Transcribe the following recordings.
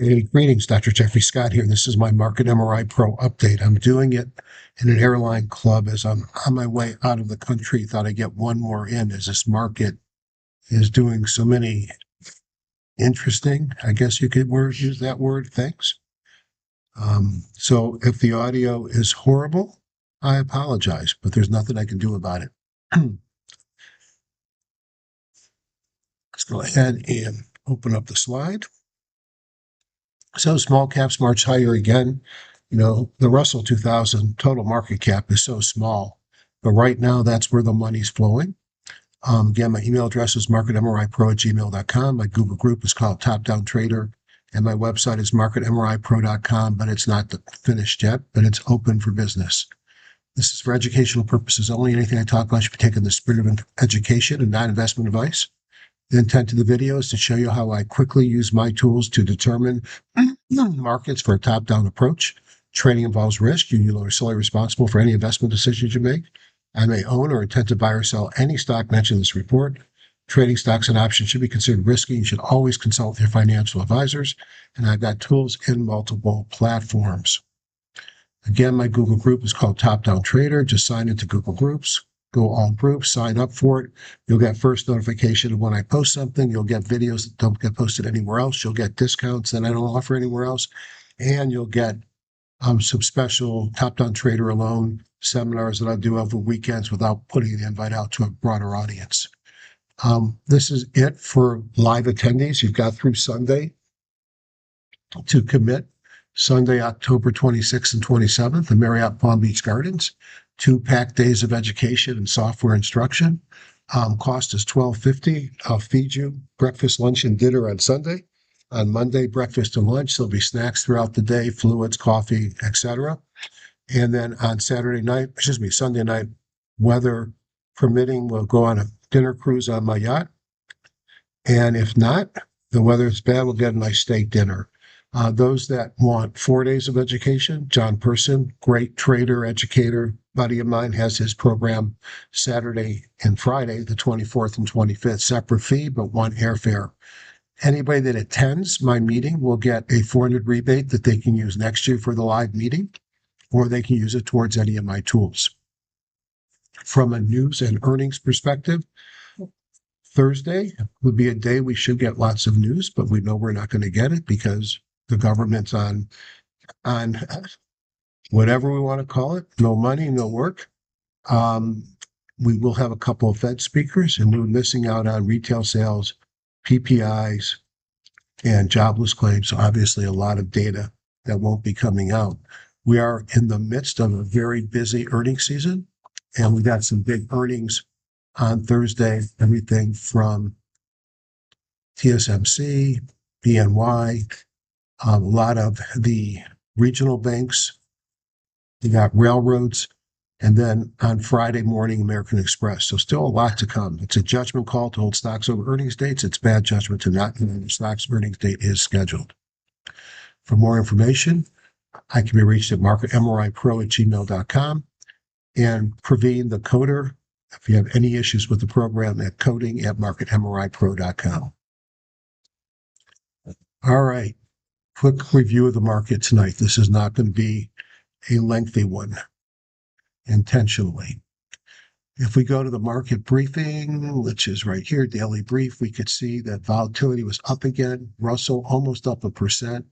Hey, greetings, Dr. Jeffrey Scott here. This is my Market MRI Pro update. I'm doing it in an airline club as I'm on my way out of the country. Thought I'd get one more in as this market is doing so many interesting, I guess you could use that word, things. So if the audio is horrible, I apologize, but there's nothing I can do about it. Let's go ahead and open up the slide. So small caps march higher again. The Russell 2000 total market cap is so small, but right now that's where the money's flowing. Again, my email address is marketmripro@gmail.com. My Google group is called Top Down Trader, and my website is marketmripro.com, but it's not finished yet, but it's open for business. This is for educational purposes only. Anything I talk about should be taken in the spirit of education and not investment advice. The intent of the video is to show you how I quickly use my tools to determine markets for a top-down approach. Trading involves risk. You are solely responsible for any investment decisions you make. I may own or intend to buy or sell any stock mentioned in this report. Trading stocks and options should be considered risky. You should always consult with your financial advisors. And I've got tools in multiple platforms. Again, my Google group is called Top Down Trader. Just sign into Google Groups. Go all groups, sign up for it. You'll get first notification of when I post something. You'll get videos that don't get posted anywhere else. You'll get discounts that I don't offer anywhere else. And you'll get some special top-down trader alone seminars that I do over weekends without putting the invite out to a broader audience. This is it for live attendees. You've got through Sunday to commit. Sunday, October 26th and 27th, the Marriott Palm Beach Gardens. 2 packed days of education and software instruction. Cost is $12.50. I'll feed you breakfast, lunch, and dinner on Sunday. On Monday, breakfast and lunch. There'll be snacks throughout the day, fluids, coffee, etc. And then on Sunday night, weather permitting, we'll go on a dinner cruise on my yacht. And if not, the weather is bad, we'll get a nice steak dinner. Those that want 4 days of education, John Person, great trader, educator, buddy of mine, has his program Saturday and Friday, the 24th and 25th, separate fee, but one airfare. Anybody that attends my meeting will get a $400 rebate that they can use next year for the live meeting, or they can use it towards any of my tools. From a news and earnings perspective, Thursday would be a day we should get lots of news, but we know we're not going to get it because the government's on whatever we want to call it, no money, no work. We will have a couple of Fed speakers, and we're missing out on retail sales, PPIs, and jobless claims. So obviously a lot of data that won't be coming out. We are in the midst of a very busy earnings season, and we got some big earnings on Thursday, everything from TSMC, BNY, a lot of the regional banks. You got railroads, and then on Friday morning, American Express. So still a lot to come. It's a judgment call to hold stocks over earnings dates. It's bad judgment to not know the stock's earnings date is scheduled. For more information, I can be reached at marketmripro@gmail.com, and Praveen, the coder, if you have any issues with the program, at coding@marketmripro.com. All right. Quick review of the market tonight. This is not going to be a lengthy one, intentionally. If we go to the market briefing, which is right here, daily brief, we could see that volatility was up again. Russell almost up 1%,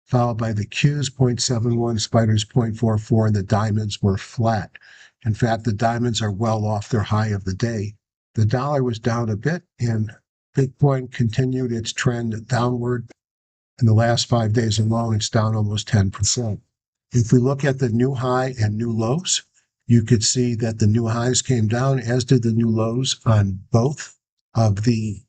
followed by the Qs 0.71, spiders 0.44, and the diamonds were flat. In fact, the diamonds are well off their high of the day. The dollar was down a bit, and Bitcoin continued its trend downward. In the last 5 days alone, it's down almost 10%. If we look at the new high and new lows, you could see that the new highs came down, as did the new lows on both of the,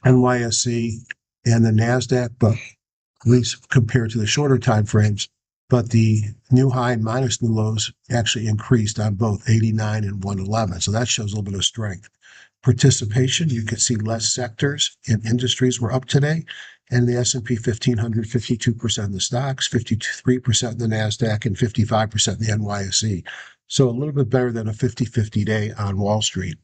NYSE and the NASDAQ, but at least compared to the shorter time frames. But the new high minus new lows actually increased on both 89 and 111. So that shows a little bit of strength. Participation, you can see less sectors and industries were up today. And the S&P 1500, 52% of the stocks, 53% of the NASDAQ, and 55% of the NYSE. So a little bit better than a 50-50 day on Wall Street.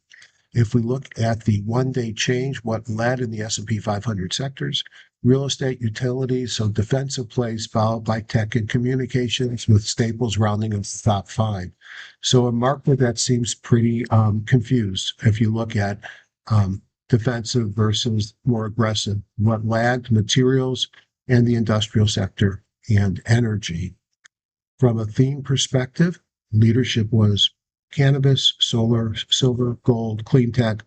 If we look at the one-day change, what led in the S&P 500 sectors, real estate, utilities, so defensive plays followed by tech and communications, with staples rounding of the top five. So a market that seems pretty confused if you look at defensive versus more aggressive. What lagged? Materials and the industrial sector and energy. From a theme perspective, leadership was cannabis, solar, silver, gold, clean tech,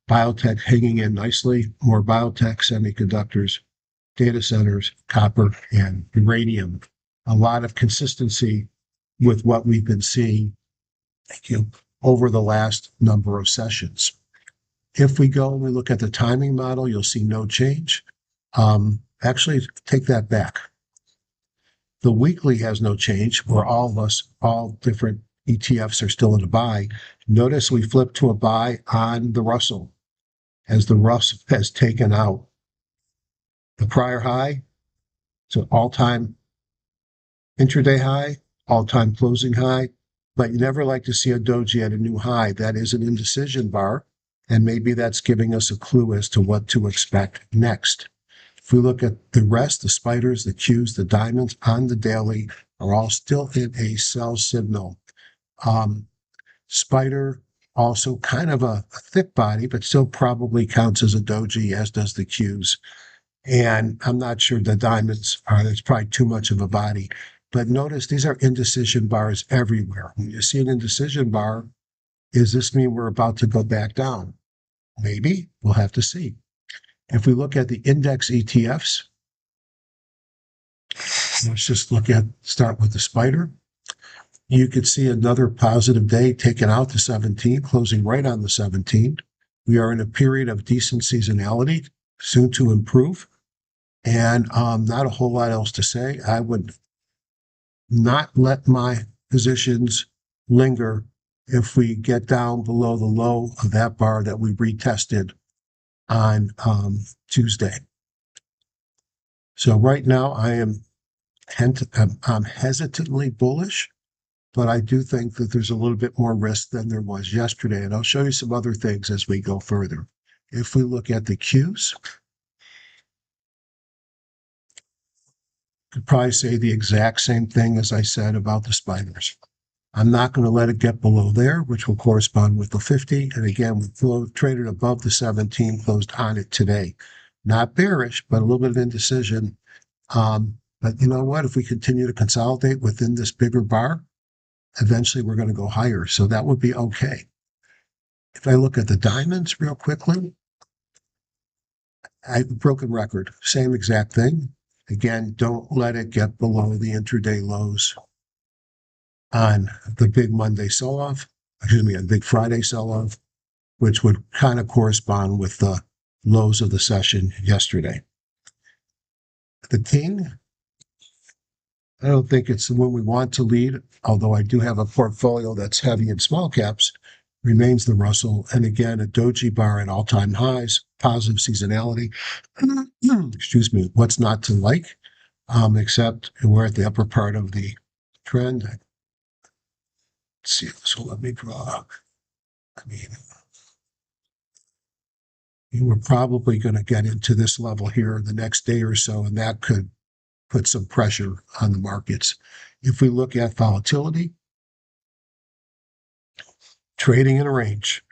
biotech hanging in nicely, more biotech, semiconductors, data centers, copper, and uranium. A lot of consistency with what we've been seeing, thank you, over the last number of sessions. If we go and we look at the timing model, you'll see no change. Actually, take that back. The weekly has no change, where all of us, all different ETFs are still in a buy. Notice we flipped to a buy on the Russell as the Russell has taken out the prior high to all-time intraday high, all-time closing high, but you never like to see a Doji at a new high. That is an indecision bar, and maybe that's giving us a clue as to what to expect next. If we look at the rest, the spiders, the Qs, the diamonds on the daily are all still in a sell signal. Spider, also kind of a thick body, but still probably counts as a Doji, as does the Qs. And I'm not sure the diamonds are, there's probably too much of a body. But notice these are indecision bars everywhere. When you see an indecision bar, does this mean we're about to go back down? Maybe. We'll have to see. If we look at the index ETFs, let's just start with the spider. You could see another positive day taken out the 17, closing right on the 17. We are in a period of decent seasonality, soon to improve, and not a whole lot else to say. I would not let my positions linger if we get down below the low of that bar that we retested on Tuesday. So right now I'm hesitantly bullish, but I do think that there's a little bit more risk than there was yesterday. And I'll show you some other things as we go further. If we look at the Qs, could probably say the exact same thing as I said about the spiders. I'm not going to let it get below there, which will correspond with the 50. And again, we traded above the 17, closed on it today. Not bearish, but a little bit of indecision. But you know what? If we continue to consolidate within this bigger bar, eventually we're going to go higher. So that would be okay. If I look at the diamonds real quickly, broken record, same exact thing. Again, don't let it get below the intraday lows on the big Monday sell-off, a big Friday sell-off, which would kind of correspond with the lows of the session yesterday. The king, I don't think it's the one we want to lead, although I do have a portfolio that's heavy in small caps, remains the Russell. And again, a Doji bar at all-time highs, positive seasonality. Excuse me, what's not to like, except we're at the upper part of the trend. Let's see, so let me draw. We're probably going to get into this level here the next day or so, and that could put some pressure on the markets. If we look at volatility, trading in a range,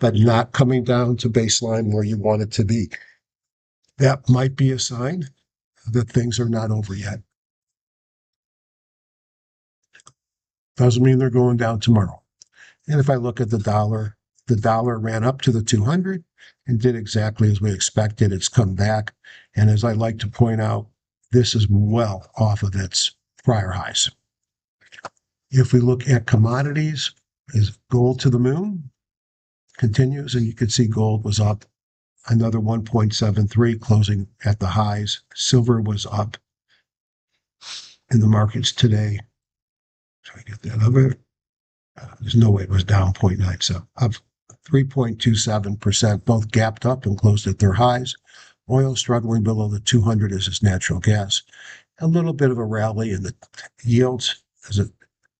but not coming down to baseline where you want it to be. That might be a sign that things are not over yet. Doesn't mean they're going down tomorrow. And if I look at the dollar ran up to the 200 and did exactly as we expected. It's come back. And as I like to point out, this is well off of its prior highs. If we look at commodities, is gold to the moon continues, and you can see gold was up another 1.73, closing at the highs. Silver was up in the markets today. Try to get that over. There's no way it was down 0.97, up 3.27%, both gapped up and closed at their highs. Oil struggling below the 200 as its natural gas. A little bit of a rally in the yields as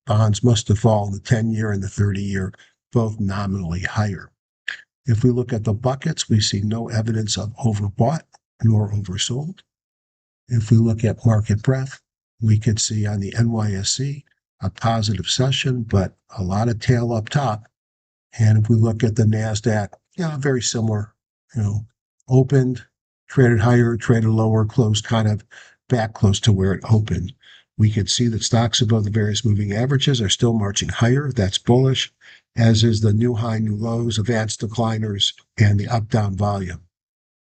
bonds must have fallen, the 10-year and the 30-year, both nominally higher. If we look at the buckets, we see no evidence of overbought nor oversold. If we look at market breadth, we could see on the NYSE a positive session, but a lot of tail up top. And if we look at the NASDAQ, very similar, opened, traded higher, traded lower, closed kind of back close to where it opened. We could see that stocks above the various moving averages are still marching higher. That's bullish, as is the new high, new lows, advanced decliners, and the up-down volume.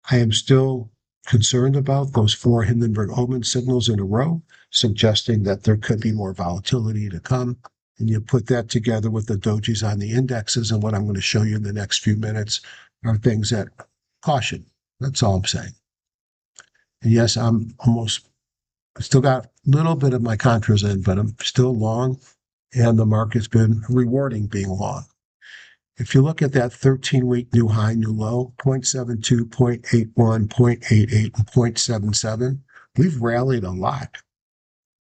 I am still concerned about those 4 Hindenburg-Omen signals in a row, suggesting that there could be more volatility to come. And you put that together with the dojis on the indexes, and what I'm going to show you in the next few minutes are things that caution. That's all I'm saying. And yes, I still got a little bit of my contras in, but I'm still long, and the market's been rewarding being long. If you look at that 13-week new high, new low, 0.72, 0.81, 0.88, and 0.77, we've rallied a lot.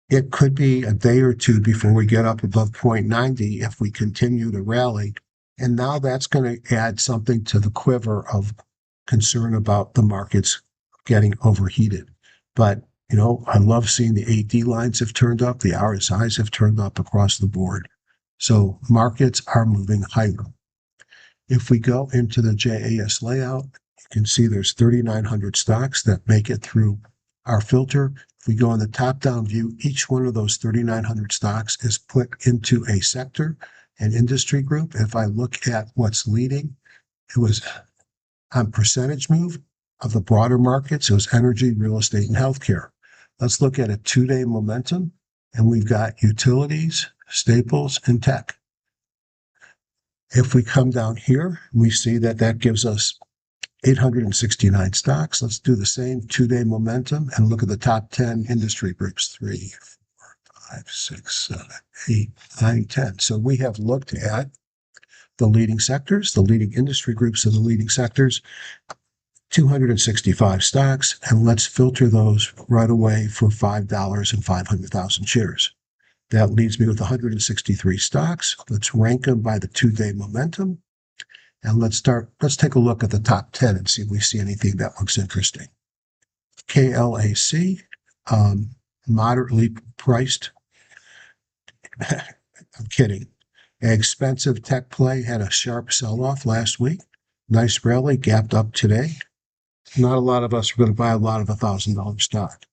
It could be a day or two before we get up above 0.90 if we continue to rally. And now that's going to add something to the quiver of concern about the markets getting overheated. But, I love seeing the AD lines have turned up, the RSIs have turned up across the board. So markets are moving higher. If we go into the JAS layout, you can see there's 3,900 stocks that make it through our filter. If we go in the top-down view, each one of those 3,900 stocks is put into a sector, an industry group. If I look at what's leading, it was on percentage move of the broader markets. It was energy, real estate, and healthcare. Let's look at a 2-day momentum, and we've got utilities, staples, and tech. If we come down here, we see that gives us 869 stocks. Let's do the same 2-day momentum and look at the top 10 industry groups, 3, 4, 5, 6, 7, 8, 9, 10. So we have looked at the leading sectors, the leading industry groups of the leading sectors, 265 stocks, and let's filter those right away for $5 and 500,000 shares. That leaves me with 163 stocks. Let's rank them by the 2-day momentum. And let's take a look at the top 10 and see if we see anything that looks interesting. KLAC, moderately priced. I'm kidding. An expensive tech play had a sharp sell-off last week. Nice rally, gapped up today. Not a lot of us are going to buy a lot of $1,000 stock.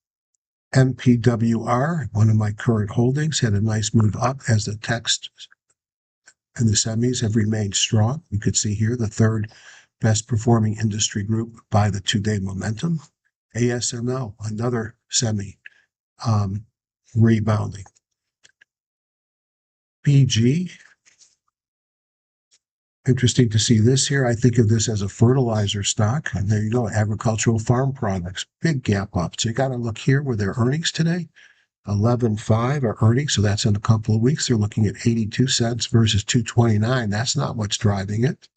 MPWR, one of my current holdings, had a nice move up as the text and the semis have remained strong. You could see here the third best performing industry group by the 2-day momentum. ASML, another semi rebounding. BG, interesting to see this here. I think of this as a fertilizer stock. And there you go, agricultural farm products, big gap up. So you got to look here with their earnings today. 11.5 are earnings, so that's in a couple of weeks. They're looking at 82 cents versus 2.29. That's not what's driving it.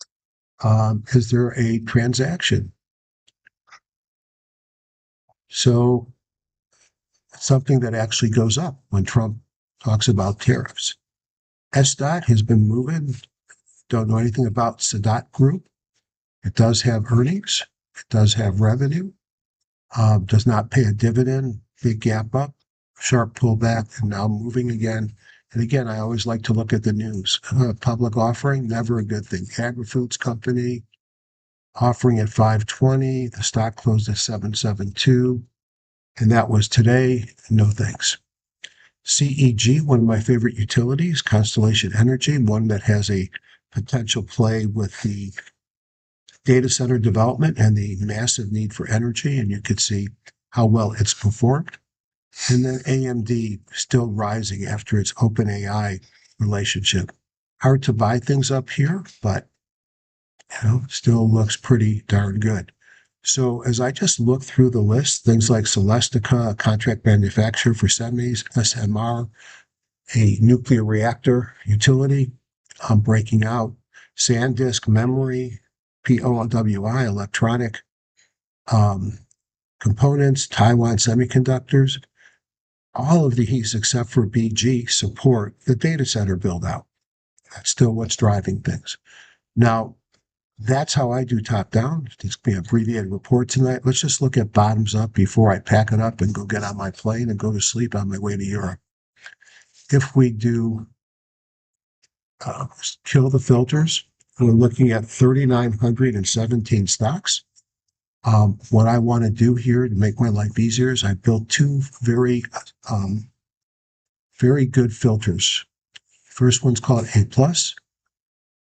Is there a transaction? So something that actually goes up when Trump talks about tariffs. SDOT has been moving. Don't know anything about Sadat Group. It does have earnings. It does have revenue. Does not pay a dividend. Big gap up. Sharp pullback, and now moving again. And again, I always like to look at the news. Public offering, never a good thing. Agri-Foods Company offering at 520. The stock closed at 772. And that was today. No thanks. CEG, one of my favorite utilities, Constellation Energy, one that has a potential play with the data center development and the massive need for energy. And you could see how well it's performed. And then AMD still rising after its OpenAI relationship. Hard to buy things up here, but still looks pretty darn good. So as I just look through the list, things like Celestica, a contract manufacturer for semis, SMR, a nuclear reactor utility, breaking out, SanDisk memory, POWI, electronic components, Taiwan Semiconductors. All of these, except for BG, support the data center build out. That's still what's driving things. Now, That's how I do top down. It's be abbreviated report tonight. Let's just look at bottoms up before I pack it up and go get on my plane and go to sleep on my way to Europe. If we do kill the filters, we're looking at 3,917 stocks. What I want to do here to make my life easier is I built two very good filters. First one's called A+.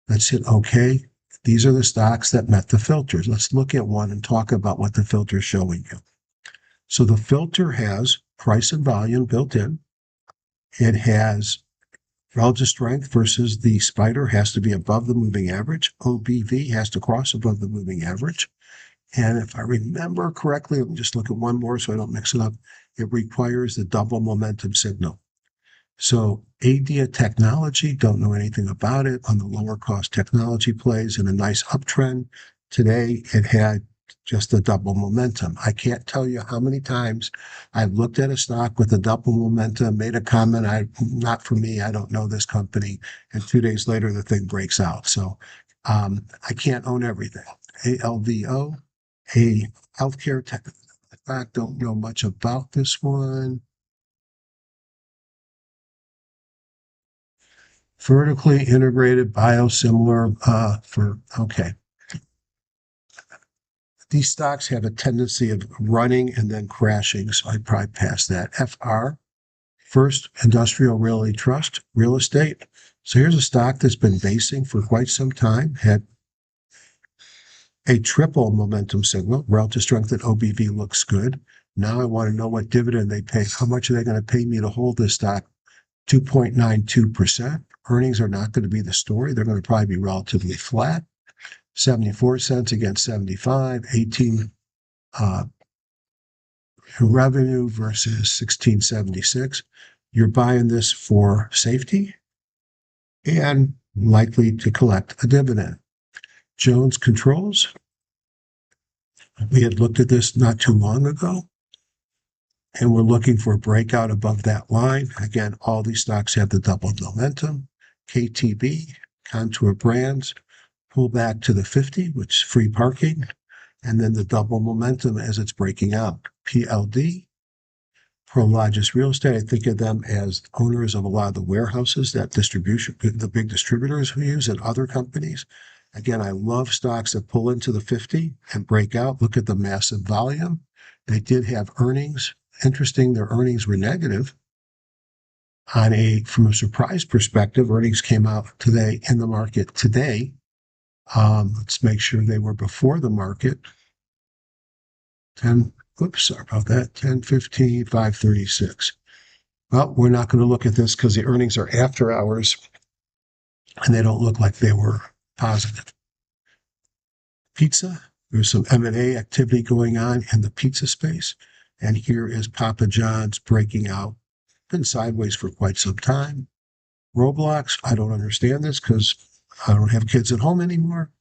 Let's hit OK. These are the stocks that met the filters. Let's look at one and talk about what the filter is showing you. So the filter has price and volume built in. It has relative strength versus the spider has to be above the moving average. OBV has to cross above the moving average. And if I remember correctly, let me just look at one more so I don't mix it up. It requires the double momentum signal. So ADIA technology, don't know anything about it, on the lower cost technology plays in a nice uptrend. Today, it had just a double momentum. I can't tell you how many times I've looked at a stock with a double momentum, made a comment, not for me, I don't know this company, and 2 days later, the thing breaks out. So I can't own everything. ALVO, a healthcare tech. In fact, don't know much about this one. Vertically integrated biosimilar okay. These stocks have a tendency of running and then crashing, so I'd probably pass that. FR, First Industrial Realty Trust, real estate. So here's a stock that's been basing for quite some time, had a triple momentum signal, relative strength at OBV looks good. Now I want to know what dividend they pay. How much are they going to pay me to hold this stock? 2.92%. Earnings are not going to be the story. They're going to probably be relatively flat. 74 cents against 75, 18 revenue versus 1676. You're buying this for safety and likely to collect a dividend. Jones Controls. We had looked at this not too long ago, and we're looking for a breakout above that line. Again, all these stocks have the double momentum. KTB, Contour Brands, pull back to the 50, which is free parking, and then the double momentum as it's breaking out. PLD, Prologis Real Estate, I think of them as owners of a lot of the warehouses that the big distributors who use, and other companies. Again, I love stocks that pull into the 50 and break out. Look at the massive volume. They did have earnings. Interesting, their earnings were negative. From a surprise perspective, earnings came out today in the market today. Let's make sure they were before the market. 10, sorry about that. 10:15, 5:36. Well, we're not going to look at this because the earnings are after hours and they don't look like they were positive. Pizza, there's some M&A activity going on in the pizza space. And here is Papa John's breaking out. Been sideways for quite some time. Roblox, I don't understand this because I don't have kids at home anymore.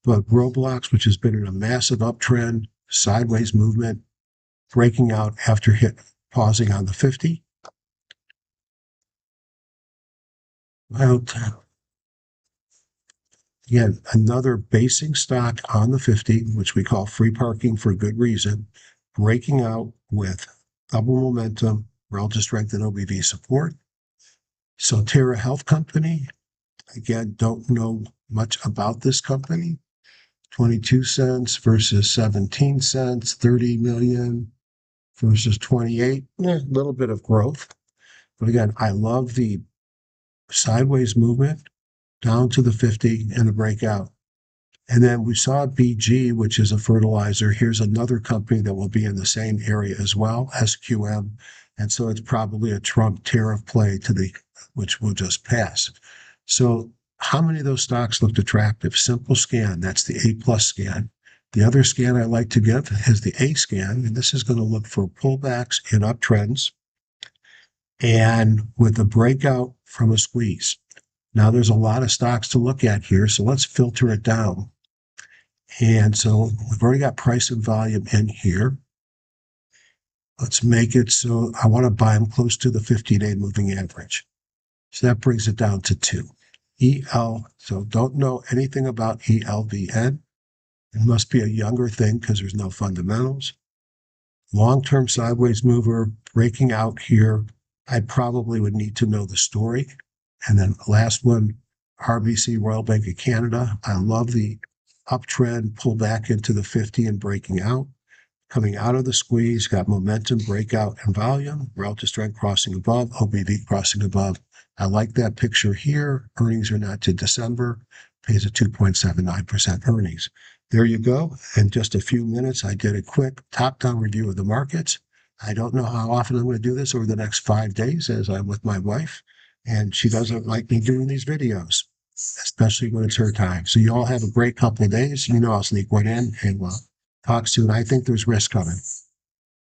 But Roblox, which has been in a massive uptrend, sideways movement, breaking out after pausing on the 50. Again, another basing stock on the 50, which we call free parking for good reason, breaking out with double momentum, relative strength and OBV support. Sotera Health Company, again, don't know much about this company. 22 cents versus 17 cents, 30 million versus 28, a little bit of growth. But again, I love the sideways movement down to the 50 and a breakout. And then we saw BG, which is a fertilizer. Here's another company that will be in the same area as well, SQM. And so it's probably a Trump tariff play which will just pass. So how many of those stocks looked attractive? Simple scan, that's the A+ scan. The other scan I like to give is the A scan, and this is going to look for pullbacks and uptrends and with a breakout from a squeeze. Now there's a lot of stocks to look at here, so let's filter it down. And so we've already got price and volume in here. Let's make it so I want to buy them close to the 50-day moving average. So that brings it down to 2. So don't know anything about ELVN. It must be a younger thing because there's no fundamentals. Long-term sideways mover breaking out here. I probably would need to know the story. And then last one, RBC, Royal Bank of Canada. I love the uptrend, pull back into the 50 and breaking out. Coming out of the squeeze, got momentum, breakout, and volume. Relative strength crossing above, OBV crossing above. I like that picture here. Earnings are not to December. Pays a 2.79% earnings. There you go. In just a few minutes, I did a quick top-down review of the markets. I don't know how often I'm going to do this over the next 5 days as I'm with my wife, and she doesn't like me doing these videos, especially when it's her time. So you all have a great couple of days. I'll sneak one in and talk soon. I think there's risk coming.